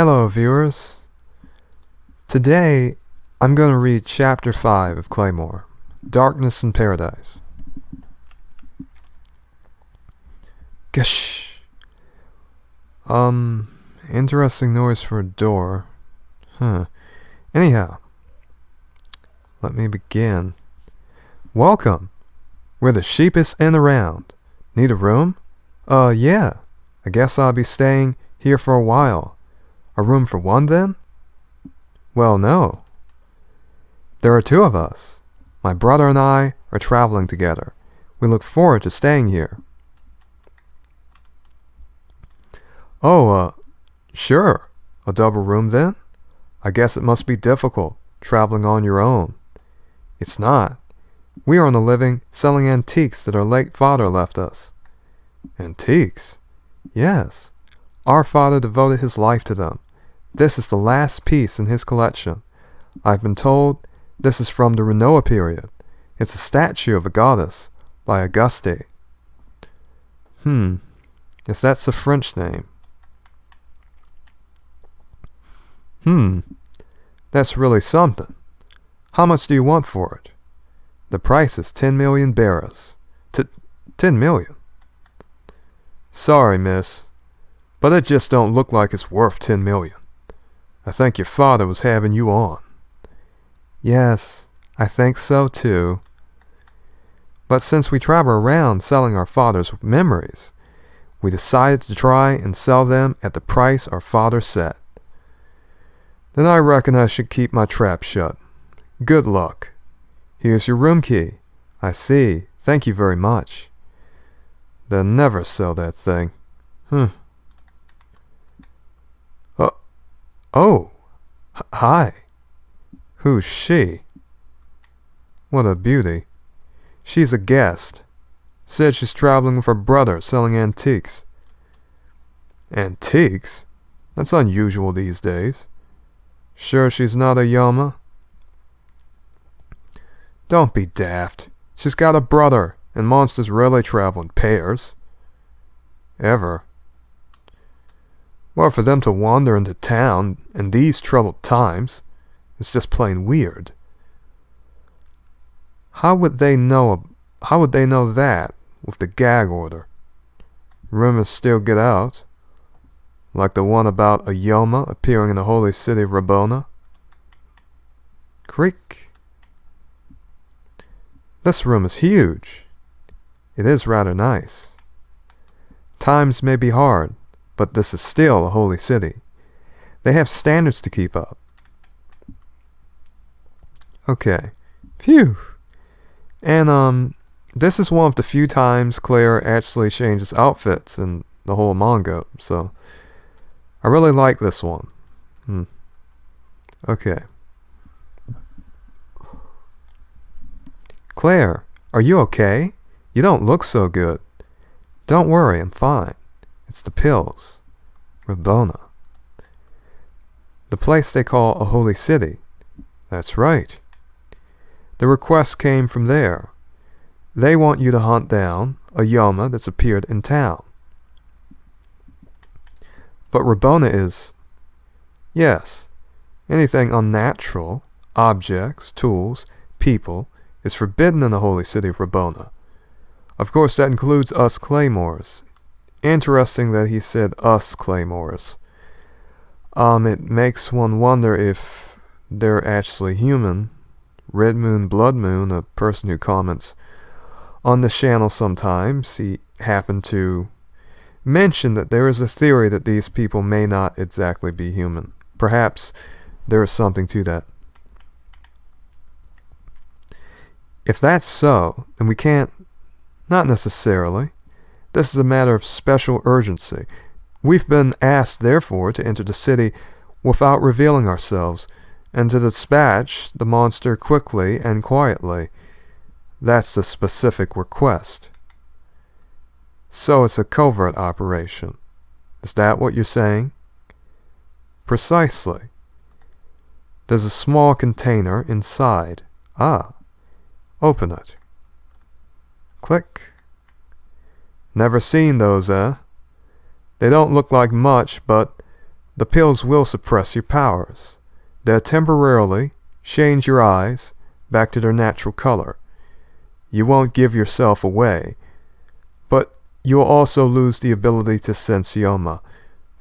Hello, viewers. Today, I'm going to read Chapter 5 of Claymore, Darkness in Paradise. Gish! Interesting noise for a door. Anyhow, let me begin. Welcome! We're the sheepest in around. Need a room? Yeah. I guess I'll be staying here for a while. A room for one, then? Well, no. There are two of us. My brother and I are traveling together. We look forward to staying here. Sure. A double room, then? I guess it must be difficult, traveling on your own. It's not. We are on the living, selling antiques that our late father left us. Antiques? Yes. Our father devoted his life to them. This is the last piece in his collection. I've been told this is from the Renoa period. It's a statue of a goddess by Auguste. Yes, that's a French name. That's really something. How much do you want for it? The price is 10 million beras. 10 million? Sorry, miss, but it just don't look like it's worth 10 million. I think your father was having you on. Yes, I think so too. But since we travel around selling our father's memories, we decided to try and sell them at the price our father set. Then I reckon I should keep my trap shut. Good luck. Here's your room key. I see. Thank you very much. They'll never sell that thing. Hi. Who's she? What a beauty. She's a guest. Said she's traveling with her brother selling antiques. Antiques? That's unusual these days. Sure she's not a Yoma? Don't be daft. She's got a brother, and monsters rarely travel in pairs. Ever. Well, for them to wander into town in these troubled times, it's just plain weird. How would they know that with the gag order? Rumors still get out, like the one about a Yoma appearing in the holy city of Rabboni. Creak. This room is huge. It is rather nice. Times may be hard, but this is still a holy city. They have standards to keep up. Okay. Phew. And, this is one of the few times Claire actually changes outfits in the whole manga, so I really like this one. Okay. Claire, are you okay? You don't look so good. Don't worry, I'm fine. It's the pills. Rabboni. The place they call a holy city. That's right. The request came from there. They want you to hunt down a Yoma that's appeared in town. But Rabboni is... Yes, anything unnatural, objects, tools, people, is forbidden in the holy city of Rabboni. Of course, that includes us Claymores. Interesting that he said us Claymores. It makes one wonder if they're actually human. Red Moon, Blood Moon, a person who comments on the channel sometimes, he happened to mention that there is a theory that these people may not exactly be human. Perhaps there is something to that. If that's so, then we can't... Not necessarily. This is a matter of special urgency. We've been asked, therefore, to enter the city without revealing ourselves, and to dispatch the monster quickly and quietly. That's the specific request. So it's a covert operation. Is that what you're saying? Precisely. There's a small container inside. Open it. Click. Never seen those, eh? They don't look like much, but The pills will suppress your powers. They'll temporarily change your eyes back to their natural color. You won't give yourself away, but you'll also lose the ability to sense Yoma.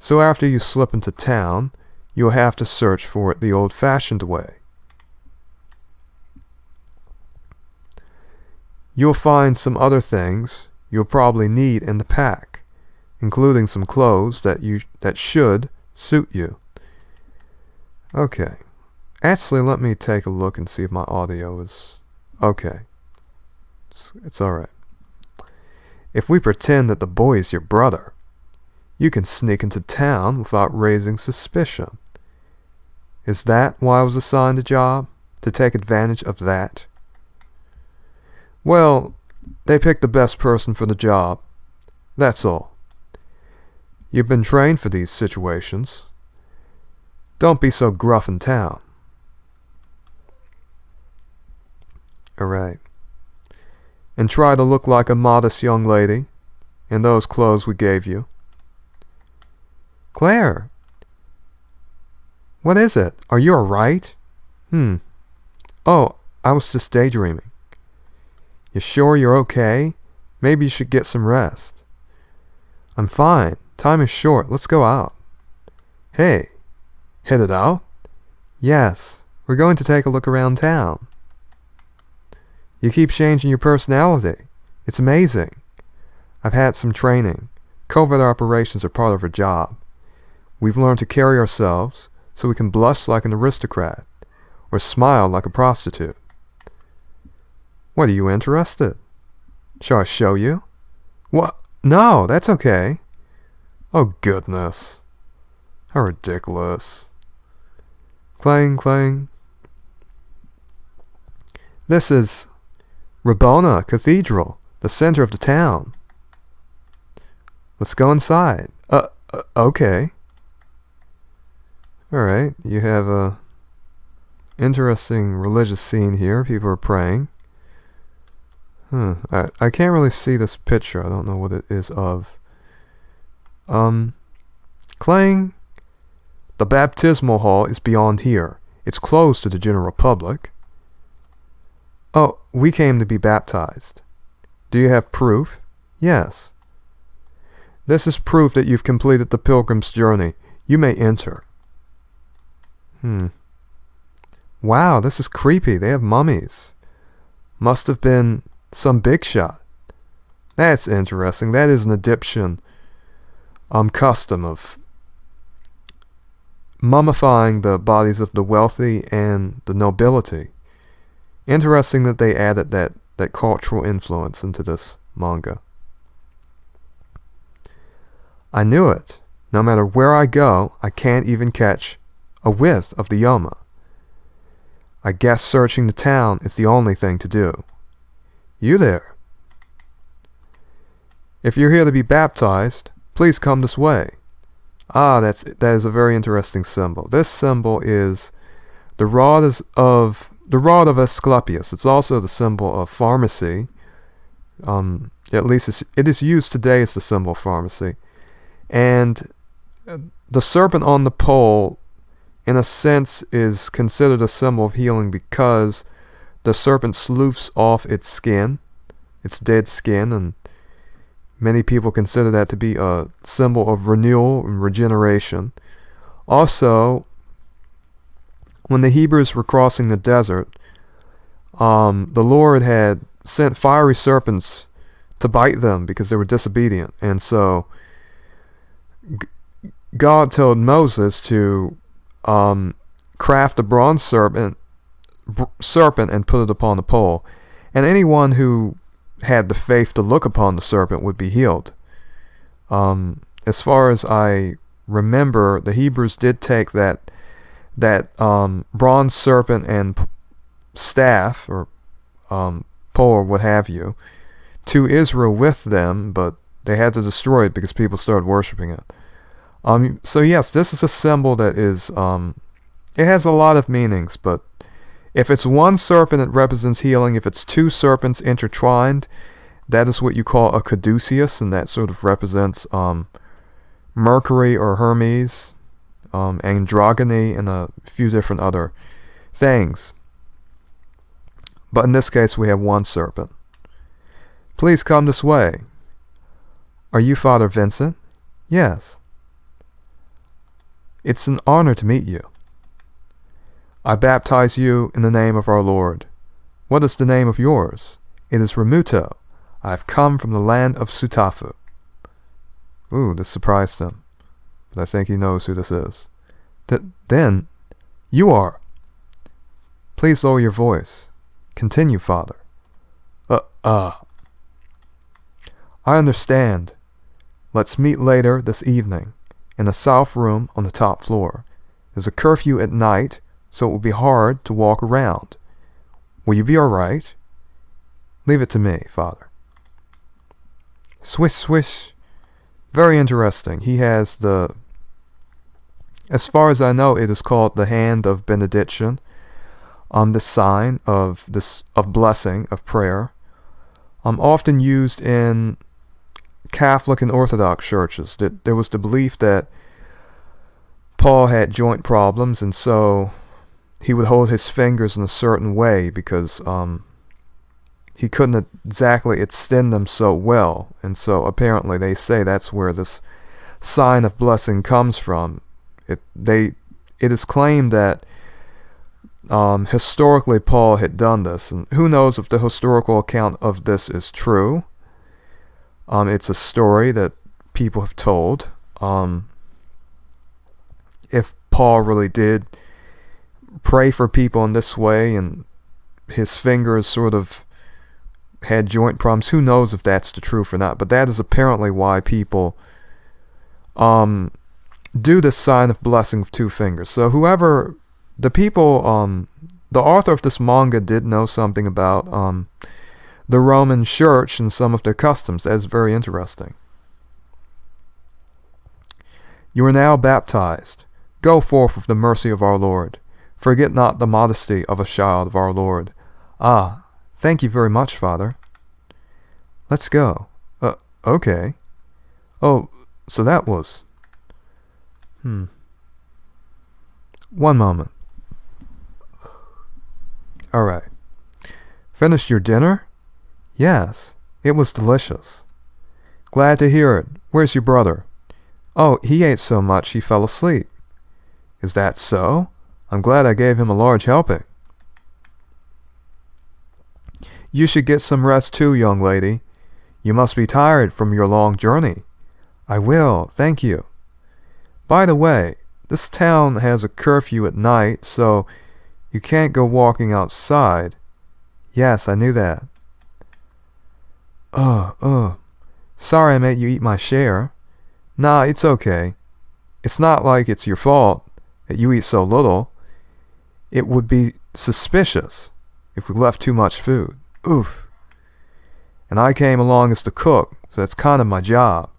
So after you slip into town, you'll have to search for it the old-fashioned way. You'll find some other things you'll probably need in the pack, including some clothes that should suit you. Okay. Actually, let me take a look and see if my audio is okay. It's alright. If we pretend that the boy is your brother, you can sneak into town without raising suspicion. Is that why I was assigned a job? To take advantage of that? Well, they picked the best person for the job. That's all. You've been trained for these situations. Don't be so gruff in town. Alright. And try to look like a modest young lady in those clothes we gave you. Claire! What is it? Are you alright? Oh, I was just daydreaming. You sure you're okay? Maybe you should get some rest. I'm fine. Time is short. Let's go out. Hey, headed out? Yes, we're going to take a look around town. You keep changing your personality. It's amazing. I've had some training. Covert operations are part of our job. We've learned to carry ourselves so we can blush like an aristocrat or smile like a prostitute. What, are you interested? Shall I show you? What? No, that's okay. Oh, goodness. How ridiculous. Clang, clang. This is Rabboni Cathedral, the center of the town. Let's go inside. Okay. Alright, you have a interesting religious scene here. People are praying. I can't really see this picture. I don't know what it is of. Clang. The baptismal hall is beyond here. It's closed to the general public. Oh, we came to be baptized. Do you have proof? Yes. This is proof that you've completed the pilgrim's journey. You may enter. Wow, this is creepy. They have mummies. Must have been some big shot. That's interesting. That is an Egyptian custom of mummifying the bodies of the wealthy and the nobility. Interesting that they added that cultural influence into this manga. I knew it. No matter where I go, I can't even catch a whiff of the Yoma. I guess searching the town is the only thing to do. You there? If you're here to be baptized, please come this way. That is a very interesting symbol. This symbol is the rod of Asclepius. It's also the symbol of pharmacy. At least it is used today as the symbol of pharmacy. And the serpent on the pole, in a sense, is considered a symbol of healing because the serpent sloughs off its skin, its dead skin, and many people consider that to be a symbol of renewal and regeneration. Also, when the Hebrews were crossing the desert, the Lord had sent fiery serpents to bite them because they were disobedient. And so God told Moses to craft a bronze serpent and put it upon the pole. And anyone who had the faith to look upon the serpent would be healed. As far as I remember, the Hebrews did take that bronze serpent and staff, or pole, or what have you, to Israel with them, but they had to destroy it because people started worshiping it. So yes, this is a symbol that is, it has a lot of meanings, but if it's one serpent, it represents healing. If it's two serpents intertwined, that is what you call a caduceus, and that sort of represents Mercury or Hermes. androgyny, and a few different other things. But in this case, we have one serpent. Please come this way. Are you Father Vincent? Yes. It's an honor to meet you. I baptize you in the name of our Lord. What is the name of yours? It is Remuto. I have come from the land of Sutafu. Ooh, this surprised him. But I think he knows who this is. Then, you are. Please lower your voice. Continue, Father. I understand. Let's meet later this evening in the south room on the top floor. There's a curfew at night, so it will be hard to walk around. Will you be all right? Leave it to me, Father. Swish, swish. Very interesting. He has as far as I know, it is called the hand of benediction. The sign of blessing, of prayer. Often used in Catholic and Orthodox churches. That there was the belief that Paul had joint problems, and so he would hold his fingers in a certain way because he couldn't exactly extend them so well, and so apparently they say that's where this sign of blessing comes from. It is claimed that historically Paul had done this, and who knows if the historical account of this is true. It's a story that people have told. If Paul really did pray for people in this way and his fingers sort of had joint problems, who knows if that's the truth or not, but that is apparently why people do this sign of blessing with two fingers. So whoever, the author of this manga did know something about the Roman church and some of their customs. That's very interesting. You are now baptized. Go forth with the mercy of our Lord. Forget not the modesty of a child of our Lord. Ah, thank you very much, Father. Let's go. Okay. Oh, so that was... One moment. Alright. Finished your dinner? Yes, it was delicious. Glad to hear it. Where's your brother? Oh, he ate so much he fell asleep. Is that so? I'm glad I gave him a large helping. You should get some rest too, young lady. You must be tired from your long journey. I will, thank you. By the way, this town has a curfew at night, so you can't go walking outside. Yes, I knew that. Sorry I made you eat my share. Nah, it's okay. It's not like it's your fault that you eat so little. It would be suspicious if we left too much food. Oof. And I came along as the cook, so that's kind of my job.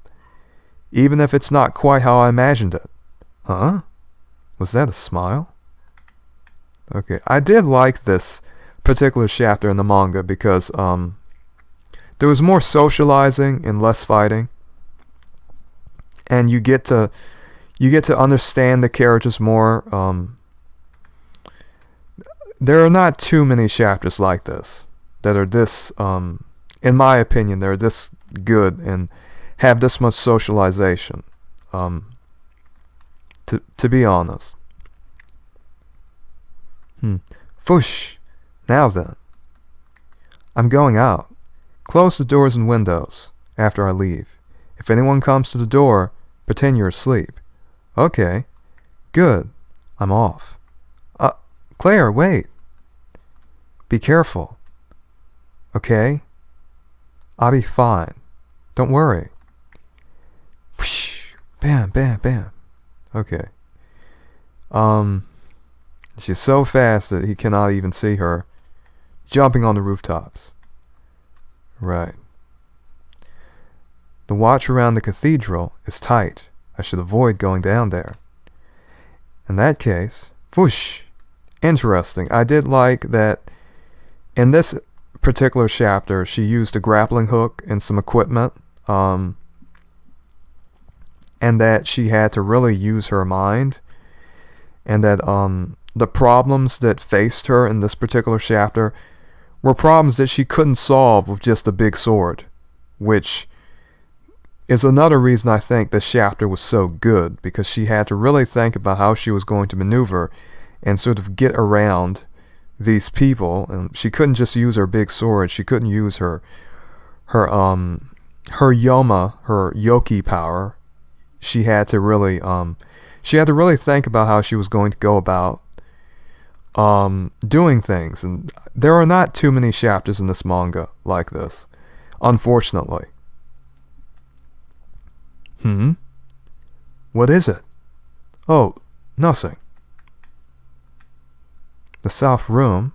Even if it's not quite how I imagined it. Huh? Was that a smile? Okay, I did like this particular chapter in the manga because there was more socializing and less fighting. And you get to understand the characters more. There are not too many chapters like this that are this, in my opinion, they're this good and have this much socialization. To be honest. Fush. Now then. I'm going out. Close the doors and windows after I leave. If anyone comes to the door, pretend you're asleep. Okay. Good. I'm off. Claire, wait. Be careful. Okay? I'll be fine. Don't worry. Bam, bam, bam. Okay. She's so fast that he cannot even see her. Jumping on the rooftops. Right. The watch around the cathedral is tight. I should avoid going down there. In that case, whoosh. Interesting. I did like that in this particular chapter, she used a grappling hook and some equipment, and that she had to really use her mind and that the problems that faced her in this particular chapter were problems that she couldn't solve with just a big sword, which is another reason I think this chapter was so good, because she had to really think about how she was going to maneuver and sort of get around these people, and she couldn't just use her big sword. She couldn't use her Yoma, her Yoki power. She had to really think about how she was going to go about doing things, and there are not too many chapters in this manga like this, unfortunately. What is it? Oh, nothing. The south room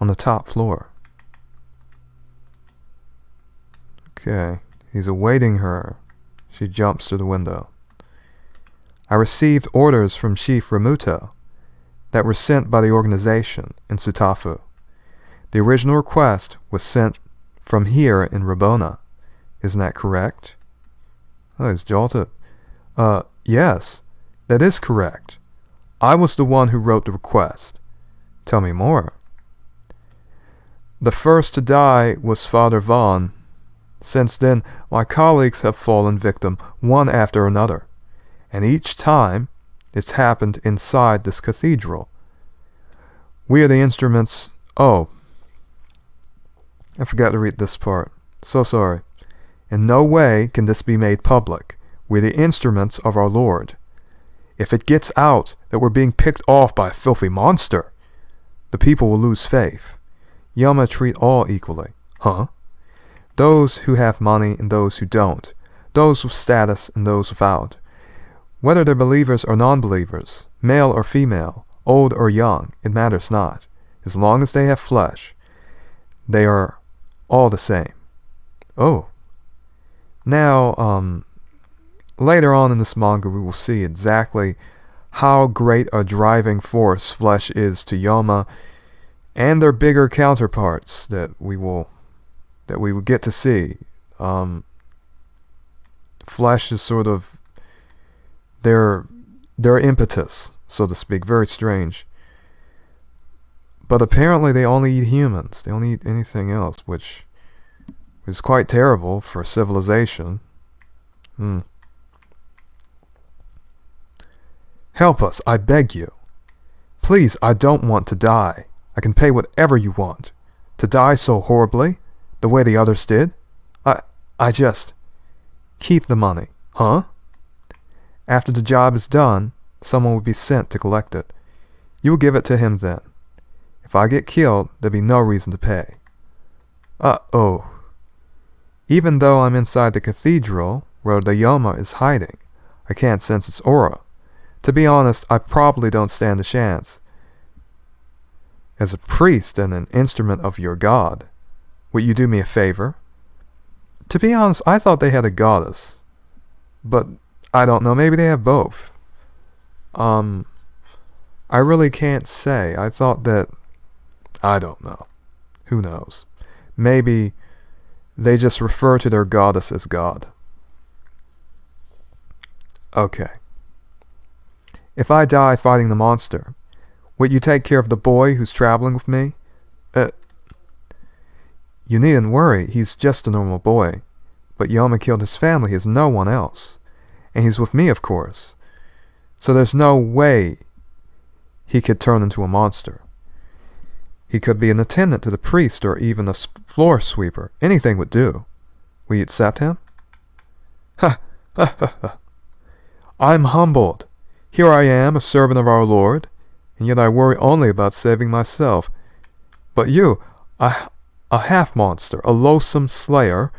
on the top floor. Okay, he's awaiting her. She jumps to the window. I received orders from Chief Ramuto that were sent by the organization in Sutafu. The original request was sent from here in Rabona. Isn't that correct? Oh, he's jolted. Yes, that is correct. I was the one who wrote the request. Tell me more. The first to die was Father Vaughn. Since then, my colleagues have fallen victim one after another, and each time it's happened inside this cathedral. We are the instruments. Oh, I forgot to read this part. So sorry. In no way can this be made public. We're the instruments of our Lord. If it gets out that we're being picked off by a filthy monster, the people will lose faith. Yama treat all equally. Huh? Those who have money and those who don't. Those with status and those without. Whether they're believers or non-believers, male or female, old or young, it matters not. As long as they have flesh, they are all the same. Oh. Now, later on in this manga we will see exactly how great a driving force flesh is to Yoma and their bigger counterparts that we will get to see. Flesh is sort of their impetus, so to speak. Very strange. But apparently they only eat humans. They don't eat anything else, which is quite terrible for civilization. Help us, I beg you. Please, I don't want to die. I can pay whatever you want. To die so horribly, the way the others did? I just... Keep the money, huh? After the job is done, someone will be sent to collect it. You will give it to him then. If I get killed, there'll be no reason to pay. Uh-oh. Even though I'm inside the cathedral, where the Yoma is hiding, I can't sense its aura. To be honest, I probably don't stand a chance. As a priest and an instrument of your god, would you do me a favor? To be honest, I thought they had a goddess. But I don't know, maybe they have both. I really can't say. I thought that... I don't know. Who knows? Maybe they just refer to their goddess as God. Okay. If I die fighting the monster, would you take care of the boy who's traveling with me? You needn't worry, he's just a normal boy. But Yoma killed his family, he has no one else. And he's with me, of course. So there's no way he could turn into a monster. He could be an attendant to the priest or even a floor sweeper. Anything would do. Will you accept him? Ha! Ha ha ha! I'm humbled. Here I am, a servant of our Lord, and yet I worry only about saving myself. But you, a half-monster, a loathsome slayer,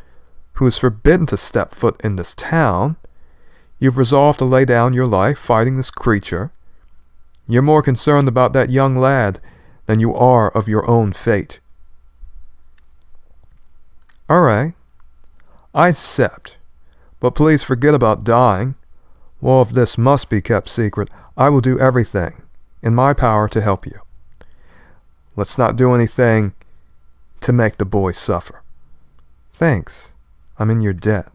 who is forbidden to step foot in this town, you've resolved to lay down your life fighting this creature. You're more concerned about that young lad than you are of your own fate. All right, I accept, but please forget about dying. Well, if this must be kept secret, I will do everything in my power to help you. Let's not do anything to make the boy suffer. Thanks. I'm in your debt.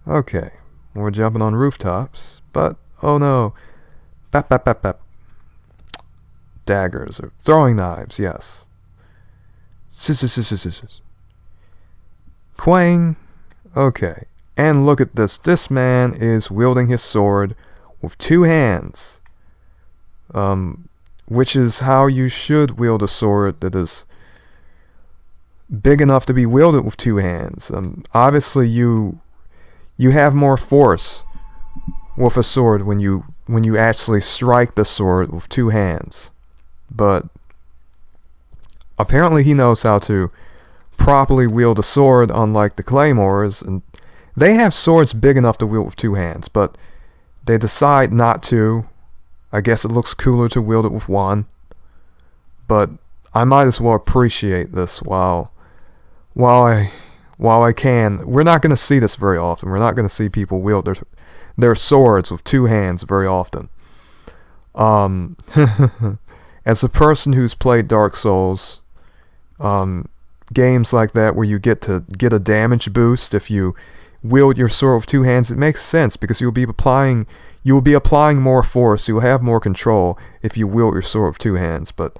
Okay, we're jumping on rooftops, but oh no, Bap, bap, bap, bap. Daggers or throwing knives, yes. Quang. Okay. And look at this. This man is wielding his sword with two hands. Which is how you should wield a sword that is big enough to be wielded with two hands. Obviously you have more force with a sword when you actually strike the sword with two hands. But apparently he knows how to properly wield a sword, unlike the Claymores, and they have swords big enough to wield with two hands, but they decide not to. I guess it looks cooler to wield it with one. But I might as well appreciate this while I can. We're not going to see this very often. We're not going to see people wield their swords with two hands very often. As a person who's played Dark Souls, games like that where you get a damage boost if you wield your sword with two hands, it makes sense because you will be applying more force, you'll have more control if you wield your sword with two hands. But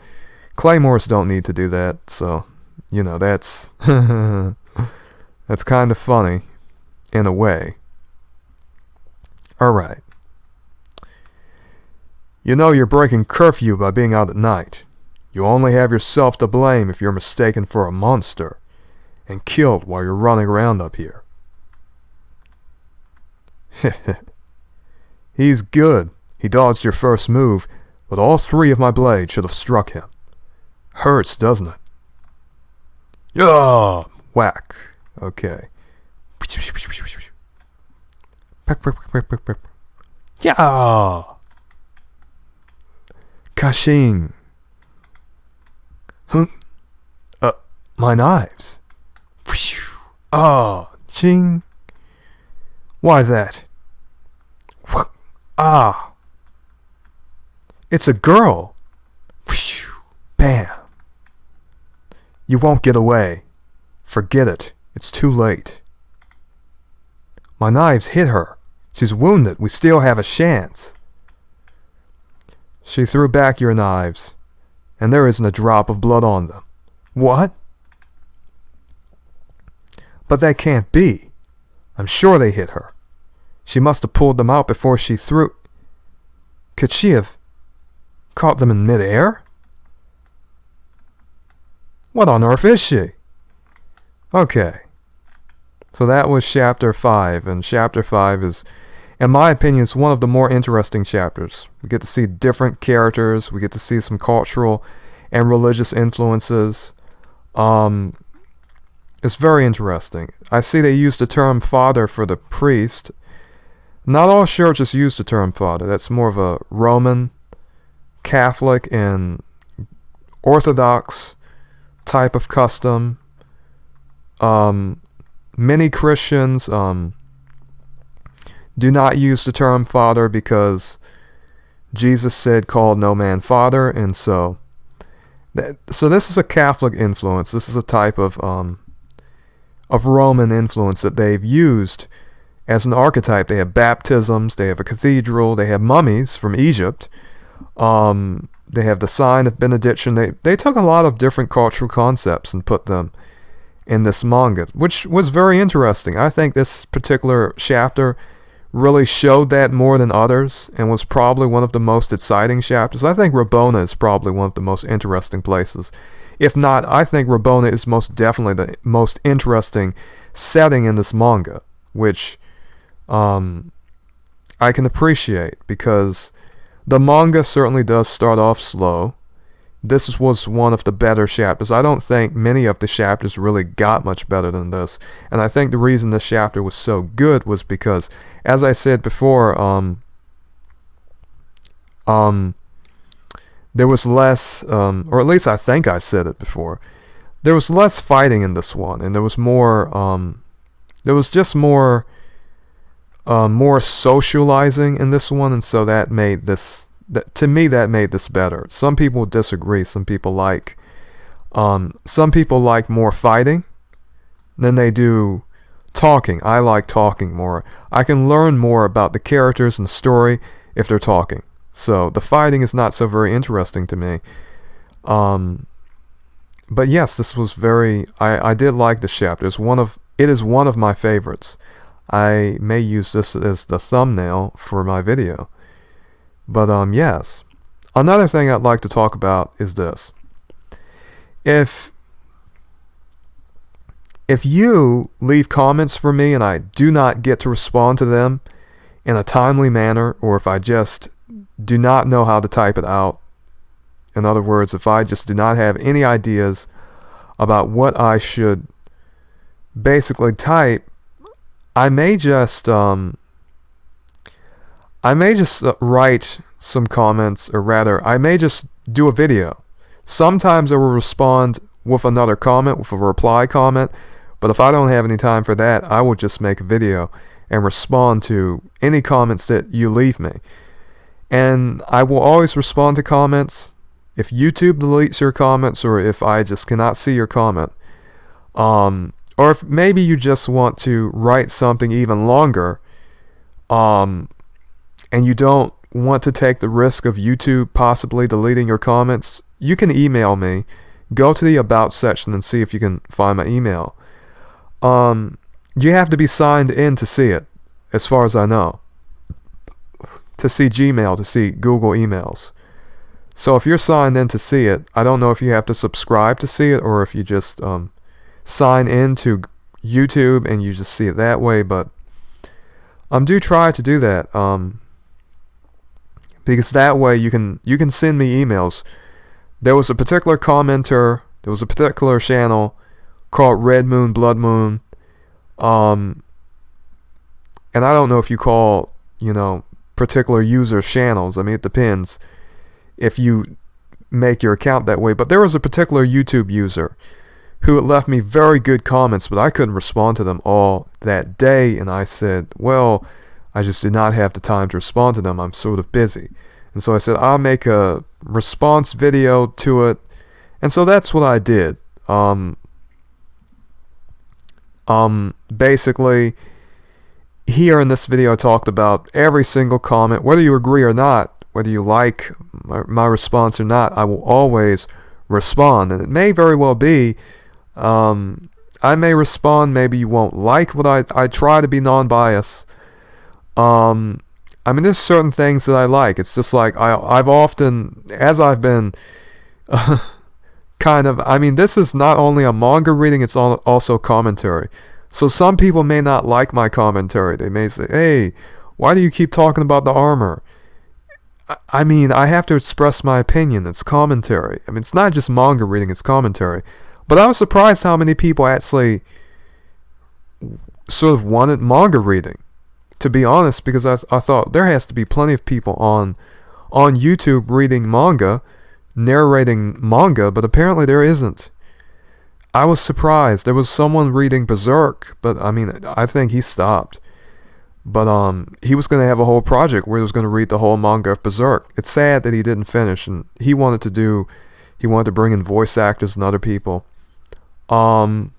Claymores don't need to do that, so that's that's kind of funny in a way. Alright. You're breaking curfew by being out at night. You only have yourself to blame if you're mistaken for a monster and killed while you're running around up here. He's good. He dodged your first move, but all three of my blades should have struck him. Hurts, doesn't it? Yeah! Whack. Okay. Yeah! Kashing. Huh? My knives. Ah, ching. Why that? Ah. It's a girl. Bam. You won't get away. Forget it. It's too late. My knives hit her. She's wounded. We still have a chance. She threw back your knives, and there isn't a drop of blood on them. What? But that can't be. I'm sure they hit her. She must have pulled them out before she threw... Could she have caught them in midair? What on earth is she? Okay. So that was Chapter 5, and Chapter 5 is, in my opinion, it's one of the more interesting chapters. We get to see different characters, we get to see some cultural and religious influences. It's very interesting. I see they use the term father for the priest. Not all churches use the term father. That's more of a Roman, Catholic, and Orthodox type of custom. Many Christians do not use the term father because Jesus said, "Call no man father," and so this is a Catholic influence. This is a type of Roman influence that they've used as an archetype. They have baptisms, they have a cathedral, they have mummies from Egypt, they have the sign of benediction. They took a lot of different cultural concepts and put them in this manga, which was very interesting. I think this particular chapter really showed that more than others and was probably one of the most exciting chapters. I think Rabona is probably one of the most interesting places. If not, I think Rabona is most definitely the most interesting setting in this manga, which I can appreciate because the manga certainly does start off slow. This was one of the better chapters. I don't think many of the chapters really got much better than this. And I think the reason this chapter was so good was because, as I said before, there was less, or at least I think I said it before, there was less fighting in this one, and there was more, there was just more socializing in this one, and so that made this, to me, that made this better. Some people disagree. Some people like more fighting than they do talking. I like talking more. I can learn more about the characters and the story if they're talking. So the fighting is not so very interesting to me. But yes, this was very, I did like this chapter. It is one of my favorites. I may use this as the thumbnail for my video. But yes. Another thing I'd like to talk about is this. If you leave comments for me and I do not get to respond to them in a timely manner, or if I just do not know how to type it out, in other words, if I just do not have any ideas about what I should basically type, I may just write some comments, or rather, I may just do a video. Sometimes I will respond with another comment, with a reply comment, but if I don't have any time for that, I will just make a video and respond to any comments that you leave me. And I will always respond to comments. If YouTube deletes your comments, or if I just cannot see your comment, or if maybe you just want to write something even longer, and you don't want to take the risk of YouTube possibly deleting your comments, you can email me. Go to the About section and see if you can find my email. You have to be signed in to see it, as far as I know. To see Gmail, to see Google emails. So if you're signed in to see it, I don't know if you have to subscribe to see it, or if you just sign in to YouTube and you just see it that way, but do try to do that, because that way you can send me emails. There was a particular commenter, there was a particular channel called Red Moon, Blood Moon, and I don't know if you call, particular users channels. I mean, it depends if you make your account that way, but there was a particular YouTube user who had left me very good comments, but I couldn't respond to them all that day, and I said, well, I just did not have the time to respond to them. I'm sort of busy. And so I said, I'll make a response video to it. And so that's what I did. Basically, here in this video I talked about every single comment, whether you agree or not, whether you like my response or not, I will always respond. And it may very well be, I may respond, maybe you won't like what I try to be non-biased. I mean, there's certain things that I like. It's just like I've often, as I've been this is not only a manga reading, it's also commentary. So some people may not like my commentary. They may say, hey, why do you keep talking about the armor? I mean, I have to express my opinion. It's commentary. I mean, it's not just manga reading, it's commentary. But I was surprised how many people actually sort of wanted manga reading, to be honest, because I thought there has to be plenty of people on YouTube reading manga, narrating manga, but apparently there isn't. I was surprised. There was someone reading Berserk, but I mean, I think he stopped. But he was going to have a whole project where he was going to read the whole manga of Berserk. It's sad that he didn't finish, and he wanted to bring in voice actors and other people. But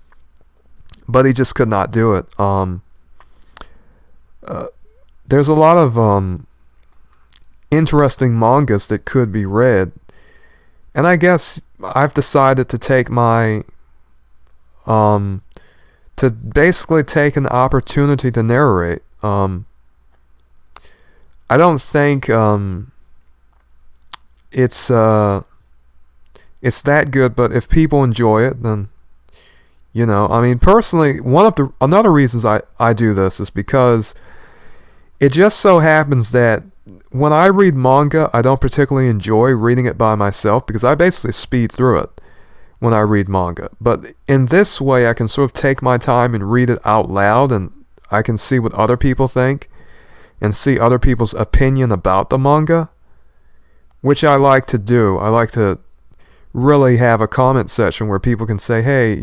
he just could not do it. There's a lot of interesting mangas that could be read, and I guess I've decided to take to basically take an opportunity to narrate. I don't think it's that good, but if people enjoy it, then I mean, personally, another reasons I do this is because it just so happens that when I read manga, I don't particularly enjoy reading it by myself, because I basically speed through it when I read manga. But in this way, I can sort of take my time and read it out loud, and I can see what other people think and see other people's opinion about the manga, which I like to do. I like to really have a comment section where people can say, hey,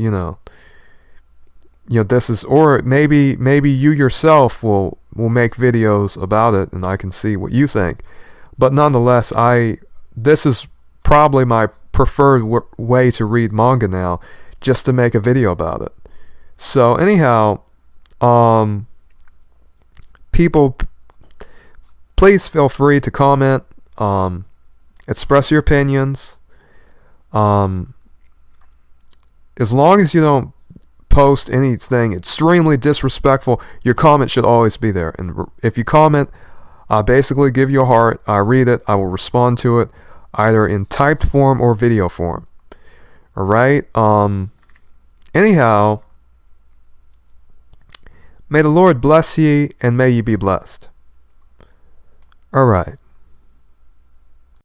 this is, or maybe you yourself will make videos about it and I can see what you think. But nonetheless, this is probably my preferred way to read manga now, just to make a video about it. So anyhow, people, please feel free to comment. Express your opinions. As long as you don't post anything extremely disrespectful, your comment should always be there. And if you comment, I basically give you a heart. I read it. I will respond to it, either in typed form or video form. Alright? Anyhow, may the Lord bless ye, and may ye be blessed. Alright.